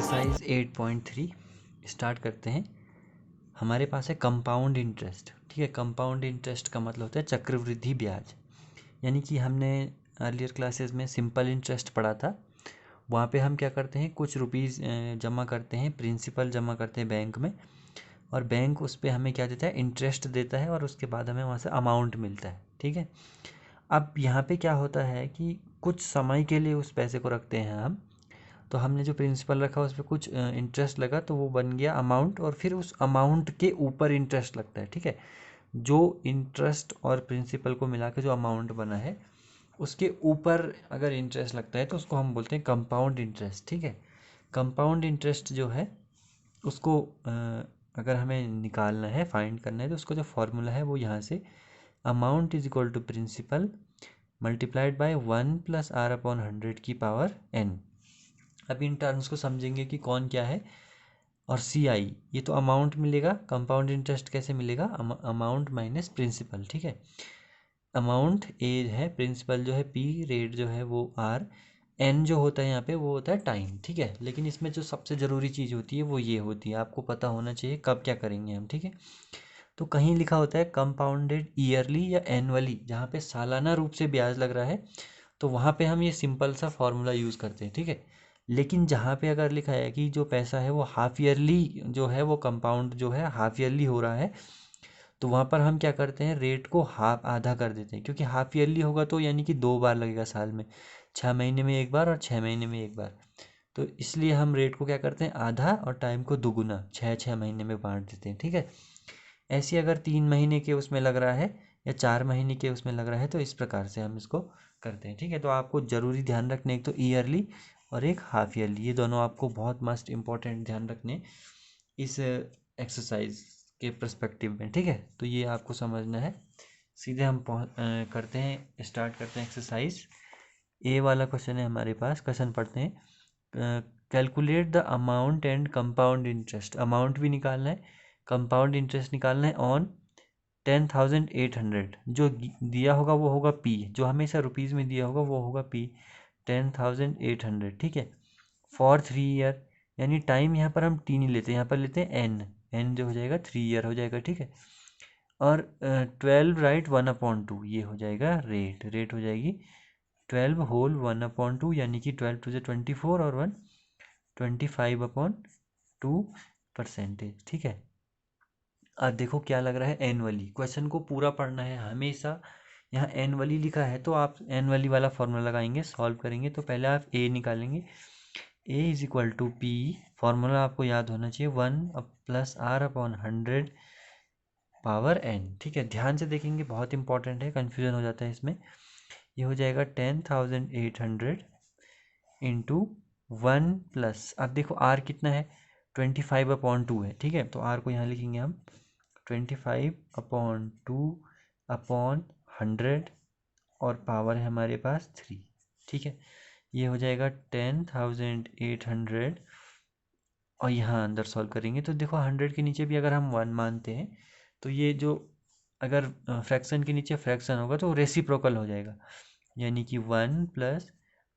Exercise 8.3 start करते हैं। हमारे पास है कंपाउंड इंटरेस्ट। ठीक है, कंपाउंड इंटरेस्ट का मतलब होता है चक्रवृद्धि ब्याज। यानी कि हमने अर्लियर क्लासेस में सिंपल इंटरेस्ट पढ़ा था। वहाँ पे हम क्या करते हैं, कुछ रुपीज़ जमा करते हैं, प्रिंसिपल जमा करते हैं बैंक में, और बैंक उस पर हमें क्या देता है, इंटरेस्ट देता है, और उसके बाद हमें वहाँ से अमाउंट मिलता है। ठीक है, अब यहाँ पे क्या होता है कि कुछ समय के लिए उस पैसे को रखते हैं हम। तो हमने जो प्रिंसिपल रखा उस पर कुछ इंटरेस्ट लगा तो वो बन गया अमाउंट, और फिर उस अमाउंट के ऊपर इंटरेस्ट लगता है। ठीक है, जो इंटरेस्ट और प्रिंसिपल को मिला के जो अमाउंट बना है उसके ऊपर अगर इंटरेस्ट लगता है तो उसको हम बोलते हैं कंपाउंड इंटरेस्ट। ठीक है, कंपाउंड इंटरेस्ट जो है उसको अगर हमें निकालना है, फाइंड करना है, तो उसका जो फॉर्मूला है वो यहाँ से amount is equal to principal multiplied by 1 + r/100 की पावर n। अब इन टर्म्स को समझेंगे कि कौन क्या है। और सी आई, ये तो अमाउंट मिलेगा, कंपाउंड इंटरेस्ट कैसे मिलेगा, अमाउंट माइनस प्रिंसिपल। ठीक है, अमाउंट ए है, प्रिंसिपल जो है पी, रेट जो है वो आर, एन जो होता है यहाँ पे वो होता है टाइम। ठीक है, लेकिन इसमें जो सबसे ज़रूरी चीज़ होती है वो ये होती है, आपको पता होना चाहिए कब क्या करेंगे हम। ठीक है, तो कहीं लिखा होता है कंपाउंडेड ईयरली या एनुअली, जहाँ पे सालाना रूप से ब्याज लग रहा है तो वहाँ पे हम ये सिंपल सा फॉर्मूला यूज़ करते हैं। ठीक है, लेकिन जहाँ पे अगर लिखा है कि जो पैसा है वो हाफ ईयरली जो है, वो कंपाउंड जो है हाफ ईयरली हो रहा है, तो वहाँ पर हम क्या करते हैं, रेट को हाफ आधा कर देते हैं। क्योंकि हाफ ईयरली होगा तो यानी कि 2 बार लगेगा साल में, 6 महीने में 1 बार और 6 महीने में 1 बार। तो इसलिए हम रेट को क्या करते हैं, आधा, और टाइम को दुगुना, 6 6 महीने में बांट देते हैं। ठीक है, ऐसे अगर 3 महीने के उसमें लग रहा है या 4 महीने के उसमें लग रहा है तो इस प्रकार से हम इसको करते हैं। ठीक है, तो आपको ज़रूरी ध्यान रखने, एक तो ईयरली और एक हाफ ईयरली, ये दोनों आपको बहुत मस्ट इम्पॉर्टेंट ध्यान रखने इस एक्सरसाइज के पर्सपेक्टिव में। ठीक है, तो ये आपको समझना है। सीधे हम करते हैं, स्टार्ट करते हैं एक्सरसाइज। ए वाला क्वेश्चन है हमारे पास, क्वेश्चन पढ़ते हैं। Calculate the amount and compound interest, amount भी निकालना है, कंपाउंड इंटरेस्ट निकालना है ऑन 10,800। जो दिया होगा वो होगा पी, जो हमेशा रुपीज़ में दिया होगा वो होगा पी, 10,800। ठीक है, फॉर 3 ईयर, यानी टाइम यहाँ पर हम 3 ही लेते हैं, यहाँ पर लेते हैं एन, एन जो हो जाएगा 3 ईयर हो जाएगा। ठीक है, और 12 राइट 1/2, ये हो जाएगा रेट, रेट हो जाएगी 12 होल 1/2, यानी कि 12 टू 24 और 1 25/2%। ठीक है, अब देखो क्या लग रहा है, एनुअली। क्वेश्चन को पूरा पढ़ना है हमेशा। यहाँ एनुअली लिखा है तो आप एनुअली वाला फॉर्मूला लगाएंगे, सॉल्व करेंगे। तो पहले आप ए निकालेंगे, A is equal to P, formula आपको याद होना चाहिए 1 + r/100 पावर एन। ठीक है, ध्यान से देखेंगे, बहुत इंपॉर्टेंट है, कन्फ्यूजन हो जाता है इसमें। ये हो जाएगा 10,800 इंटू 1 + अब देखो आर कितना है, 25/2 है। ठीक है, तो आर को यहाँ लिखेंगे हम 25/2/100, और पावर है हमारे पास 3। ठीक है, ये हो जाएगा 10,800, और यहाँ अंदर सॉल्व करेंगे तो देखो 100 के नीचे भी अगर हम 1 मानते हैं तो ये जो अगर फ्रैक्शन के नीचे फ्रैक्शन होगा तो रेसिप्रोकल हो जाएगा, यानी कि 1 +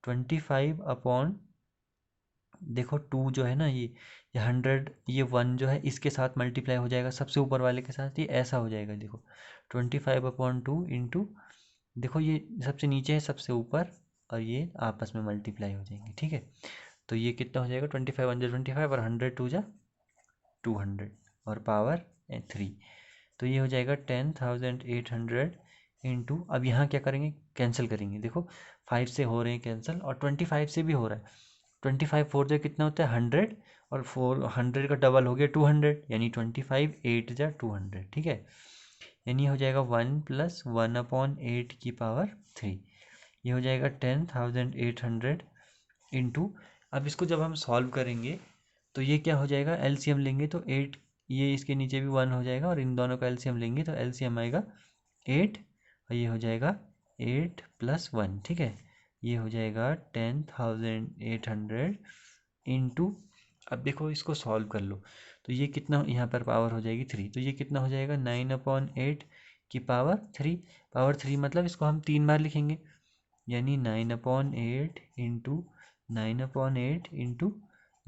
25 देखो 2 जो है ना, ये 100, ये 1 जो है इसके साथ मल्टीप्लाई हो जाएगा सबसे ऊपर वाले के साथ, ये ऐसा हो जाएगा। देखो 25/2 इंटू, देखो ये सबसे नीचे है सबसे ऊपर, और ये आपस में मल्टीप्लाई हो जाएंगे। ठीक है, तो ये कितना हो जाएगा, 25 1 25 और 100 2 200, और पावर 3। तो ये हो जाएगा 10,800 इंटू, अब यहाँ क्या करेंगे, कैंसिल करेंगे। देखो 5 से हो रहे हैं कैंसिल, और 25 से भी हो रहा है। 25 4 जो कितना होता है 100, और 400 का डबल हो गया 200, यानी 25 8 जा 200। ठीक है, यानी हो जाएगा 1 + 1/8 की पावर 3। ये हो जाएगा 10,800 इंटू, अब इसको जब हम सॉल्व करेंगे तो ये क्या हो जाएगा, एलसीएम लेंगे तो 8, ये इसके नीचे भी 1 हो जाएगा, और इन दोनों का एलसीएम लेंगे तो एलसीएम आएगा 8, और ये हो जाएगा 8 + 1। ठीक है, ये हो जाएगा 10,800 इंटू, अब देखो इसको सॉल्व कर लो तो ये कितना, यहाँ पर पावर हो जाएगी 3, तो ये कितना हो जाएगा 9/8 की पावर 3। पावर 3 मतलब इसको हम 3 बार लिखेंगे, यानी 9/8 इंटू 9/8 इंटू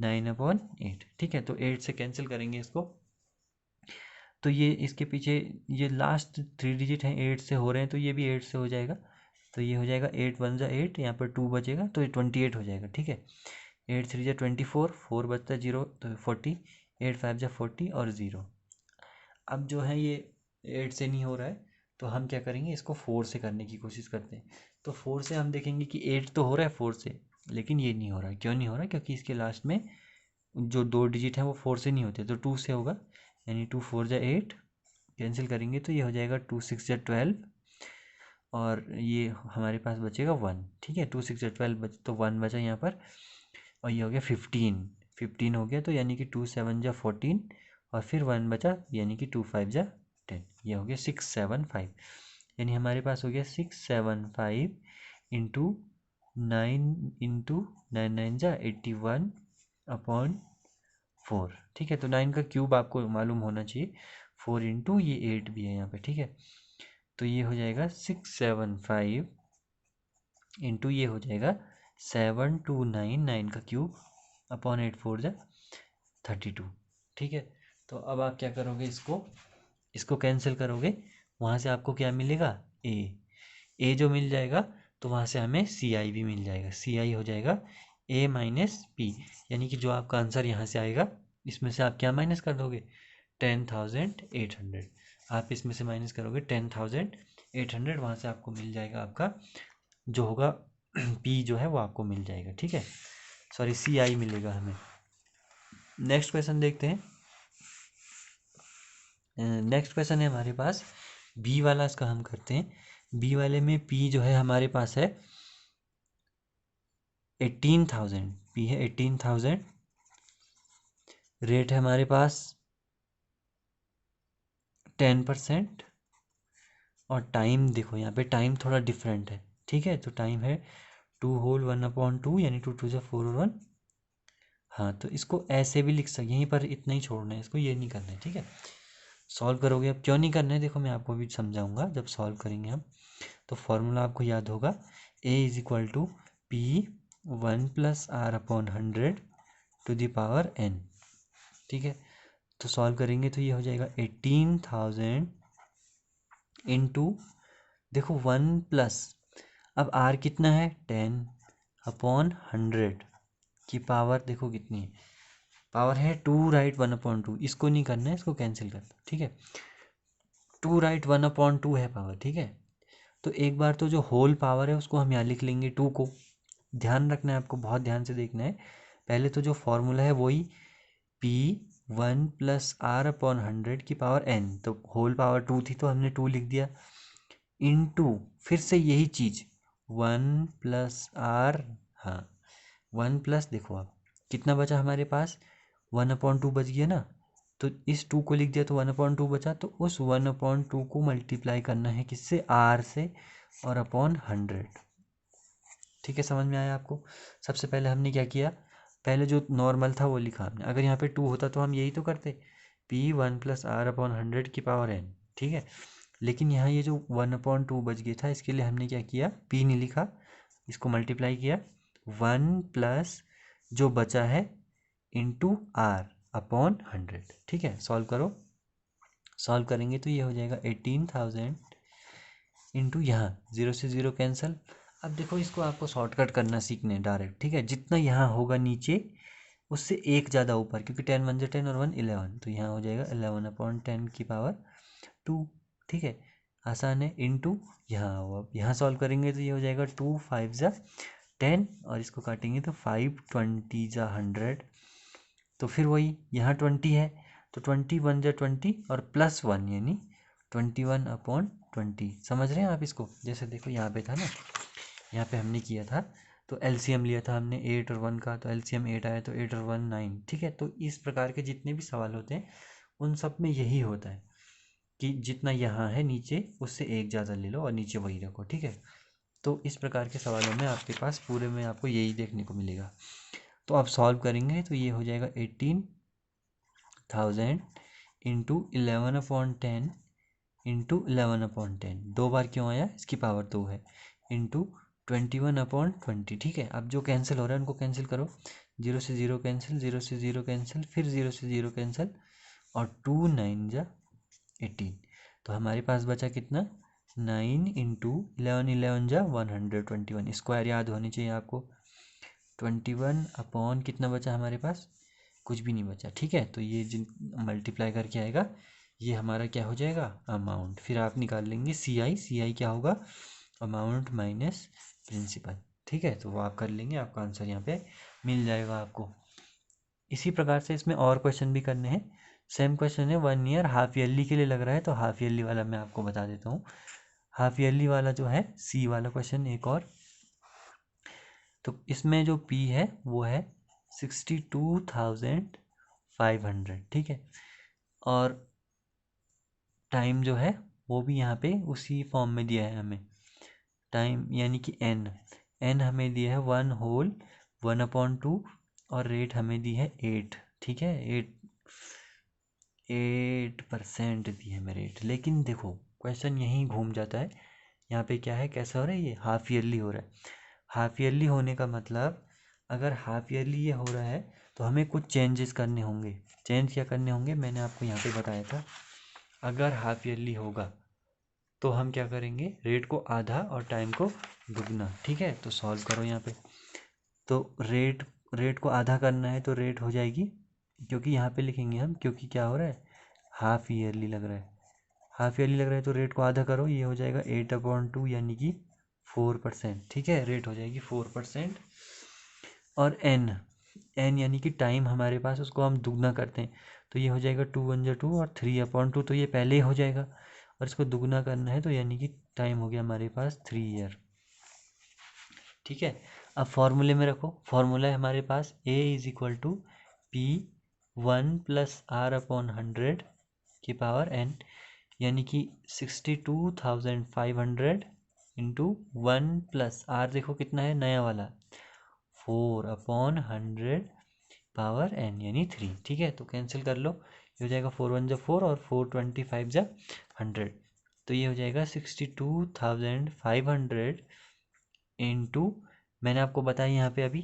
9/8, ठीक है। तो 8 से कैंसिल करेंगे इसको, तो ये इसके पीछे ये लास्ट 3 डिजिट हैं 8 से हो रहे हैं, तो ये भी 8 से हो जाएगा। तो ये हो जाएगा 8 1 जा 8, यहाँ पर 2 बचेगा तो ये 28 हो जाएगा, ठीक है। 8 3 जा 24, 4 बचता है 0 तो 40, 8 5 जा 40 और 0। अब जो है ये 8 से नहीं हो रहा है, तो हम क्या करेंगे, इसको 4 से करने की कोशिश करते हैं। तो 4 से हम देखेंगे कि 8 तो हो रहा है 4 से, लेकिन ये नहीं हो रहा है। क्यों नहीं हो रहा है? क्योंकि इसके लास्ट में जो 2 डिजिट हैं वो 4 से नहीं होते, तो 2 से होगा। यानी 2 4 जा 8, कैंसिल करेंगे तो ये हो जाएगा 2 6 जा 12, और ये हमारे पास बचेगा 1, ठीक है। 2 6 जा 12 बच, तो 1 बचा यहाँ पर, और ये हो गया 15 हो गया, तो यानी कि 2 7 जा 14, और फिर 1 बचा, यानी कि 2 5 जा 10, ये हो गया 6 7 5। यानी हमारे पास हो गया 6 7 5 इंटू 9 इंटू 9 9 जा 81/4, ठीक है। तो 9 का क्यूब आपको मालूम होना चाहिए, 4 इंटू ये 8 भी है यहाँ पे, ठीक है। तो ये हो जाएगा 675 इंटू ये हो जाएगा 729, 9 का क्यूब अपॉन 8 4 जा 32, ठीक है। तो अब आप क्या करोगे, इसको कैंसिल करोगे, वहाँ से आपको क्या मिलेगा, ए जो मिल जाएगा, तो वहाँ से हमें सी आई भी मिल जाएगा। सी आई हो जाएगा ए माइनस पी, यानी कि जो आपका आंसर यहाँ से आएगा, इसमें से आप क्या माइनस कर दोगे, 10,800। आप इसमें से माइनस करोगे 10,800, वहाँ से आपको मिल जाएगा आपका जो होगा पी जो है वो आपको मिल जाएगा, ठीक है। सॉरी, सी आई मिलेगा हमें। नेक्स्ट क्वेश्चन देखते हैं। नेक्स्ट क्वेश्चन है हमारे पास बी वाला, इसका हम करते हैं। बी वाले में पी जो है हमारे पास है 18,000, पी है 18,000, रेट है हमारे पास 10%, और टाइम देखो यहाँ पे टाइम थोड़ा डिफरेंट है, ठीक है। तो टाइम है 2 होल 1/2, यानी 2 2 जा 4 और 1। हाँ, तो इसको ऐसे भी लिख सकते, यहीं पर इतना ही छोड़ना है, इसको ये नहीं करना है, ठीक है। सॉल्व करोगे, अब क्यों नहीं करना है देखो मैं आपको भी समझाऊंगा जब सॉल्व करेंगे हम। तो फॉर्मूला आपको याद होगा, a is equal to p 1 plus r upon 100 to the power n, ठीक है। तो सॉल्व करेंगे तो ये हो जाएगा 18,000 इंटू, देखो 1 प्लस, अब r कितना है 10 अपॉन 100 की पावर देखो कितनी है, पावर है 2 राइट 1/2, इसको नहीं करना है, इसको कैंसिल कर दो, ठीक है। 2 राइट 1/2 है पावर, ठीक है। तो एक बार तो जो होल पावर है उसको हम यहाँ लिख लेंगे 2 को, ध्यान रखना है आपको, बहुत ध्यान से देखना है। पहले तो जो फॉर्मूला है वही पी 1 प्लस आर अपॉन 100 की पावर n, तो होल पावर 2 थी तो हमने 2 लिख दिया, इनटू फिर से यही चीज़ 1 प्लस आर, हाँ 1 प्लस, देखो अब कितना बचा हमारे पास, 1/2 बच गया ना, तो इस 2 को लिख दिया तो 1/2 बचा, तो उस 1/2 को मल्टीप्लाई करना है किससे, आर से, और अपॉन 100, ठीक है। समझ में आया आपको? सबसे पहले हमने क्या किया, पहले जो नॉर्मल था वो लिखा हमने, अगर यहाँ पे 2 होता तो हम यही तो करते, पी 1 प्लस आर अपॉन 100 की पावर n, ठीक है। लेकिन यहाँ ये जो 1/2 बच गया था, इसके लिए हमने क्या किया, पी नहीं लिखा, इसको मल्टीप्लाई किया 1 प्लस जो बचा है इंटू आर अपॉन 100, ठीक है। सॉल्व करो, सॉल्व करेंगे तो ये हो जाएगा 18,000 इंटू यहाँ 0 से 0 कैंसिल। अब देखो इसको आपको शॉर्टकट करना सीखने डायरेक्ट, ठीक है। जितना यहाँ होगा नीचे उससे एक ज़्यादा ऊपर, क्योंकि 10 1 10 और 1 11, तो यहाँ हो जाएगा 11/10 की पावर 2, ठीक है। आसान है, इंटू यहाँ हो, अब यहाँ सॉल्व करेंगे तो ये हो जाएगा 2 5 जा 10, और इसको काटेंगे तो 5 20 जा 100, तो फिर वही यहाँ 20 है, तो 20 1 जा 20 और प्लस 1, यानी 21/20। समझ रहे हैं आप इसको? जैसे देखो यहाँ पे था ना, यहाँ पे हमने किया था, तो एलसीएम लिया था हमने 8 और 1 का, तो एलसीएम 8 आया, तो 8 और 1 9, ठीक है। तो इस प्रकार के जितने भी सवाल होते हैं उन सब में यही होता है कि जितना यहाँ है नीचे उससे एक ज़्यादा ले लो और नीचे वही रखो, ठीक है। तो इस प्रकार के सवालों में आपके पास पूरे में आपको यही देखने को मिलेगा। तो आप सॉल्व करेंगे तो ये हो जाएगा 18,000 इंटू 11/10 इंटू 11/10, 2 बार क्यों आया, इसकी पावर 2 है, इंटू 21/20, ठीक है। अब जो कैंसिल हो रहा है उनको कैंसिल करो, 0 से 0 कैंसिल, 0 से 0 कैंसिल, फिर 0 से 0 कैंसिल, और 2 9 जा 18। तो हमारे पास बचा कितना, 9 इंटू 11 11 जा 121। स्क्वायर याद होनी चाहिए आपको। 21 अपॉन कितना बचा हमारे पास, कुछ भी नहीं बचा। ठीक है, तो ये जिन मल्टीप्लाई करके आएगा ये हमारा क्या हो जाएगा, अमाउंट। फिर आप निकाल लेंगे सी आई क्या होगा, अमाउंट माइनस प्रिंसिपल। ठीक है, तो वो आप कर लेंगे, आपका आंसर यहाँ पे मिल जाएगा आपको। इसी प्रकार से इसमें और क्वेश्चन भी करने हैं। सेम क्वेश्चन है 1 ईयर हाफ ईयरली के लिए लग रहा है, तो हाफ ईयरली वाला मैं आपको बता देता हूँ। हाफ ईयरली वाला जो है सी वाला क्वेश्चन एक और, तो इसमें जो पी है वो है 62,500। ठीक है, और टाइम जो है वो भी यहाँ पे उसी फॉर्म में दिया है हमें। टाइम यानी कि एन हमें दिया है 1 होल 1/2, और रेट हमें दी है 8। ठीक है, 8% दी है हमें रेट। लेकिन देखो क्वेश्चन यहीं घूम जाता है। यहाँ पे क्या है, कैसा हो रहा है, ये हाफ ईयरली हो रहा है। हाफ ईयरली होने का मतलब, अगर हाफ ईयरली ये हो रहा है तो हमें कुछ चेंजेस करने होंगे। चेंज क्या करने होंगे, मैंने आपको यहाँ पे बताया था। अगर हाफ ईयरली होगा तो हम क्या करेंगे, रेट को आधा और टाइम को दुगना। ठीक है, तो सॉल्व करो यहाँ पे। तो रेट को आधा करना है तो रेट हो जाएगी, क्योंकि यहाँ पे लिखेंगे हम, क्योंकि क्या हो रहा है, हाफ ईयरली लग रहा है। हाफ ईयरली लग रहा है तो रेट को आधा करो, ये हो जाएगा 8/2 यानी कि 4%। ठीक है, रेट हो जाएगी 4%। और एन यानी कि टाइम हमारे पास, उसको हम दुगना करते हैं तो ये हो जाएगा 2 1 जा 2 और 3/2, तो ये पहले ही हो जाएगा। और इसको दुगना करना है तो यानी कि टाइम हो गया हमारे पास 3 ईयर। ठीक है, अब फॉर्मूले में रखो। फॉर्मूला है हमारे पास A = P1 + R/100 की पावर n, यानी कि 62,500 इंटू 1 + R, देखो कितना है नया वाला, 4/100 पावर n यानी 3। ठीक है, तो कैंसिल कर लो, ये हो जाएगा 4 1 जा 4 और 4 25 जा 100। तो ये हो जाएगा 62,500 इंटू, मैंने आपको बताया यहाँ पे अभी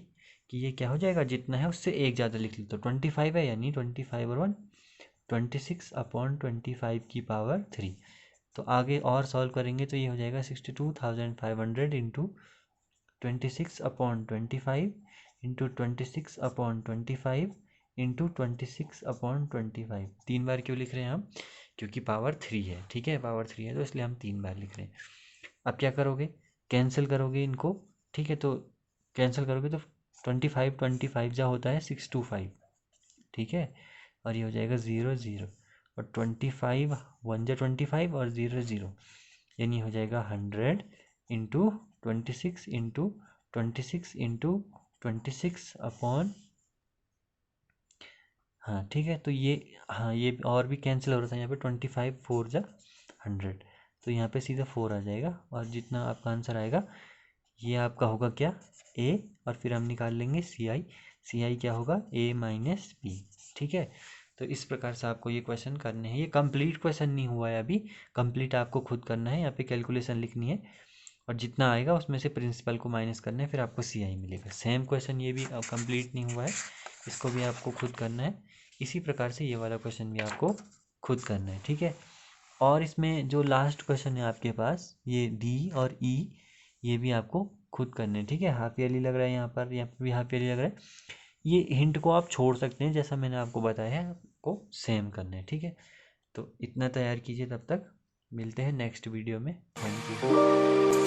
कि ये क्या हो जाएगा, जितना है उससे एक ज़्यादा लिख लो तो 25 है, यानी 25 और 1 26/25 की पावर 3। तो आगे और सॉल्व करेंगे तो ये हो जाएगा 62,500 इंटू 26/25 इंटू 26/25 इंटू 26/25। 3 बार क्यों लिख रहे हैं हम, क्योंकि पावर 3 है। ठीक है, पावर 3 है तो इसलिए हम 3 बार लिख रहे हैं। अब क्या करोगे, कैंसिल करोगे इनको। ठीक है, तो कैंसिल करोगे तो 25 जा होता है 625। ठीक है, और ये हो जाएगा 0 0, और 25 1 जा 25 और 0 0, यानी हो जाएगा 100 इंटू 26 इंटू 26 इंटू 26 अपॉन, हाँ ठीक है, तो ये, हाँ ये और भी कैंसिल हो रहा था यहाँ पे, 25 4 जा 100, तो यहाँ पे सीधा 4 आ जाएगा, और जितना आपका आंसर आएगा ये आपका होगा क्या, A, और फिर हम निकाल लेंगे सी आई क्या होगा, A माइनस बी। ठीक है, तो इस प्रकार से आपको ये क्वेश्चन करने हैं। ये कंप्लीट क्वेश्चन नहीं हुआ है अभी, कंप्लीट आपको खुद करना है। यहाँ पे कैलकुलेशन लिखनी है और जितना आएगा उसमें से प्रिंसिपल को माइनस करना है, फिर आपको सी आई मिलेगा। सेम क्वेश्चन ये भी कंप्लीट नहीं हुआ है, इसको भी आपको खुद करना है। इसी प्रकार से ये वाला क्वेश्चन भी आपको खुद करना है। ठीक है, और इसमें जो लास्ट क्वेश्चन है आपके पास, ये डी और ई, ये भी आपको खुद करने हैं। ठीक है, हाफ ईयरली लग रहा है यहाँ पर भी हाफ ईयरली लग रहा है। ये हिंट को आप छोड़ सकते हैं, जैसा मैंने आपको बताया है, आपको सेम करना है। ठीक है, तो इतना तैयार कीजिए, तब तक मिलते हैं नेक्स्ट वीडियो में। Thank you.